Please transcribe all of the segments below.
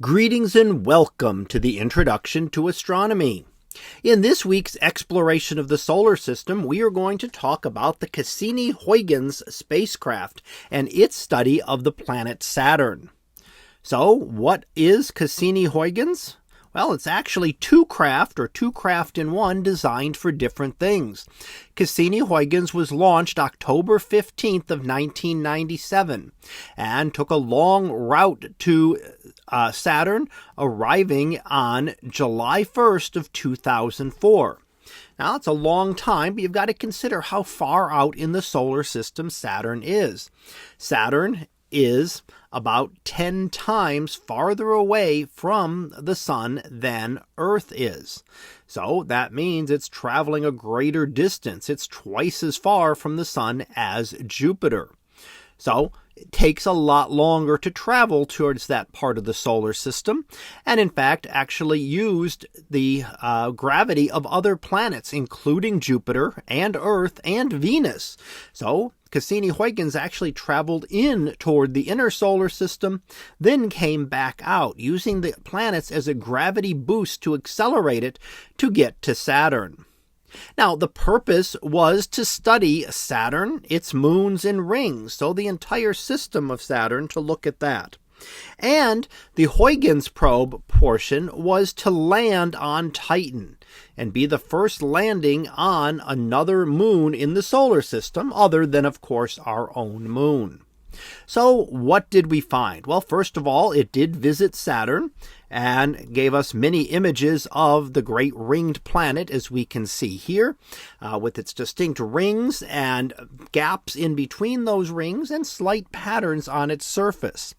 Greetings and welcome to the Introduction to Astronomy. In this week's exploration of the solar system, we are going to talk about the Cassini-Huygens spacecraft and its study of the planet Saturn. So, what is Cassini-Huygens? Well, it's actually two craft in one designed for different things. Cassini-Huygens was launched October 15th of 1997 and took a long route to Saturn, arriving on July 1st of 2004. Now, it's a long time, but you've got to consider how far out in the solar system Saturn is. Saturn is about 10 times farther away from the sun than Earth is. So that means it's traveling a greater distance. It's twice as far from the sun as Jupiter. So it takes a lot longer to travel towards that part of the solar system, and in fact actually used the gravity of other planets, including Jupiter and Earth and Venus. So Cassini-Huygens actually traveled in toward the inner solar system, then came back out, using the planets as a gravity boost to accelerate it to get to Saturn. Now, the purpose was to study Saturn, its moons and rings, so the entire system of Saturn, to look at that. And the Huygens probe portion was to land on Titan and be the first landing on another moon in the solar system, other than, of course, our own moon. So what did we find? Well, first of all, it did visit Saturn and gave us many images of the great ringed planet, as we can see here, with its distinct rings and gaps in between those rings and slight patterns on its surface.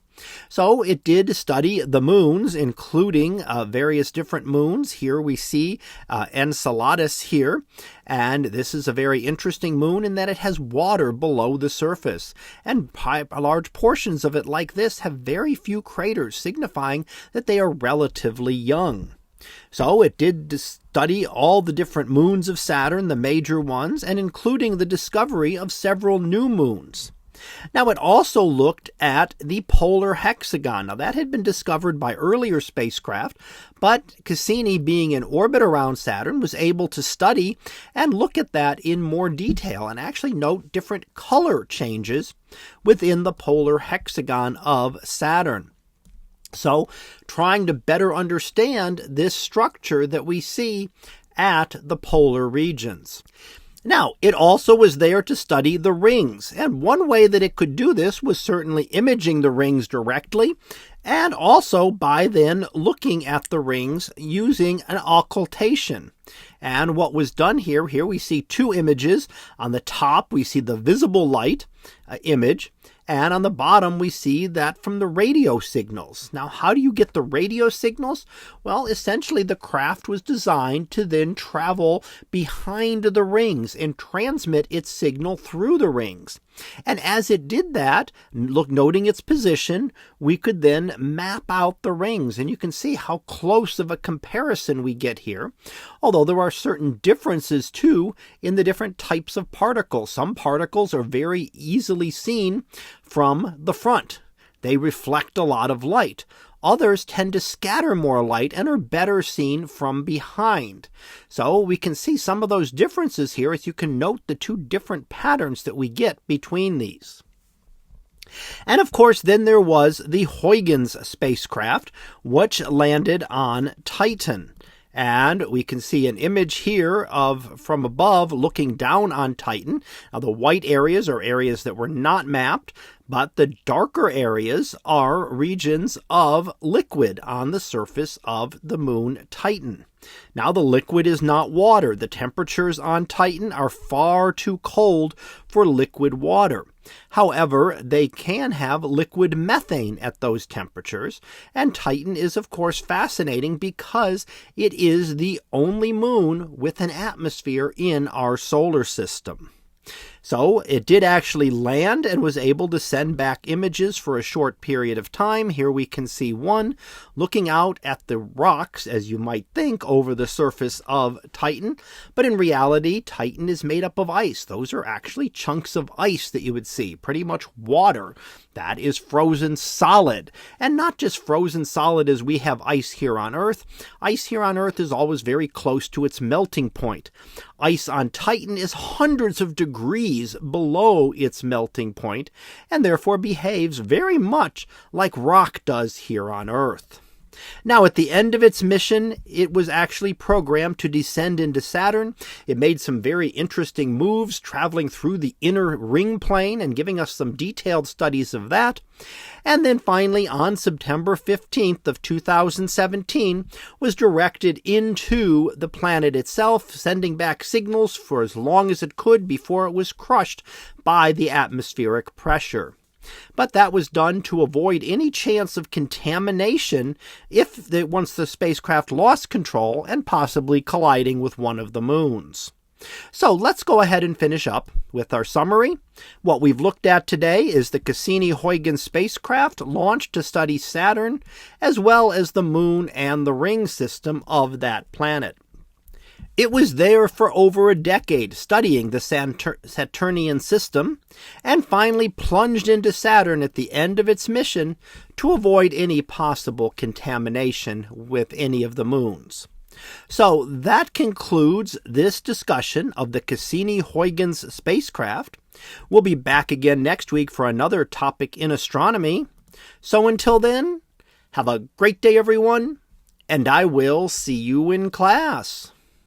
So it did study the moons, including various different moons. Here we see Enceladus here, and this is a very interesting moon in that it has water below the surface, and large portions of it like this have very few craters, signifying that they are relatively young. So it did study all the different moons of Saturn, the major ones, and including the discovery of several new moons. Now, it also looked at the polar hexagon. Now, that had been discovered by earlier spacecraft, but Cassini, being in orbit around Saturn, was able to study and look at that in more detail and actually note different color changes within the polar hexagon of Saturn. So, trying to better understand this structure that we see at the polar regions. Now, it also was there to study the rings, and one way that it could do this was certainly imaging the rings directly, and also by then looking at the rings using an occultation. And what was done here we see two images. On the top, we see the visible light image, and on the bottom, we see that from the radio signals. Now, how do you get the radio signals? Well, essentially, the craft was designed to then travel behind the rings and transmit its signal through the rings. And as it did that, noting its position, we could then map out the rings. And you can see how close of a comparison we get here. Although there are certain differences, too, in the different types of particles. Some particles are very easily seen from the front. They reflect a lot of light. Others tend to scatter more light and are better seen from behind. So we can see some of those differences here as you can note the two different patterns that we get between these. And of course, then there was the Huygens spacecraft, which landed on Titan. And we can see an image here of from above looking down on Titan. Now, the white areas are areas that were not mapped, but the darker areas are regions of liquid on the surface of the moon Titan. Now, the liquid is not water. The temperatures on Titan are far too cold for liquid water. However, they can have liquid methane at those temperatures, and Titan is, of course, fascinating because it is the only moon with an atmosphere in our solar system. So it did actually land and was able to send back images for a short period of time. Here we can see one looking out at the rocks, as you might think, over the surface of Titan. But in reality, Titan is made up of ice. Those are actually chunks of ice that you would see, pretty much water. That is frozen solid. And not just frozen solid as we have ice here on Earth. Ice here on Earth is always very close to its melting point. Ice on Titan is hundreds of degrees below its melting point, and therefore behaves very much like rock does here on Earth. Now, at the end of its mission, it was actually programmed to descend into Saturn. It made some very interesting moves, traveling through the inner ring plane and giving us some detailed studies of that. And then finally, on September 15th of 2017, was directed into the planet itself, sending back signals for as long as it could before it was crushed by the atmospheric pressure. But that was done to avoid any chance of contamination once the spacecraft lost control and possibly colliding with one of the moons. So let's go ahead and finish up with our summary. What we've looked at today is the Cassini-Huygens spacecraft launched to study Saturn, as well as the moon and the ring system of that planet. It was there for over a decade studying the Saturnian system, and finally plunged into Saturn at the end of its mission to avoid any possible contamination with any of the moons. So that concludes this discussion of the Cassini-Huygens spacecraft. We'll be back again next week for another topic in astronomy. So until then, have a great day, everyone, and I will see you in class.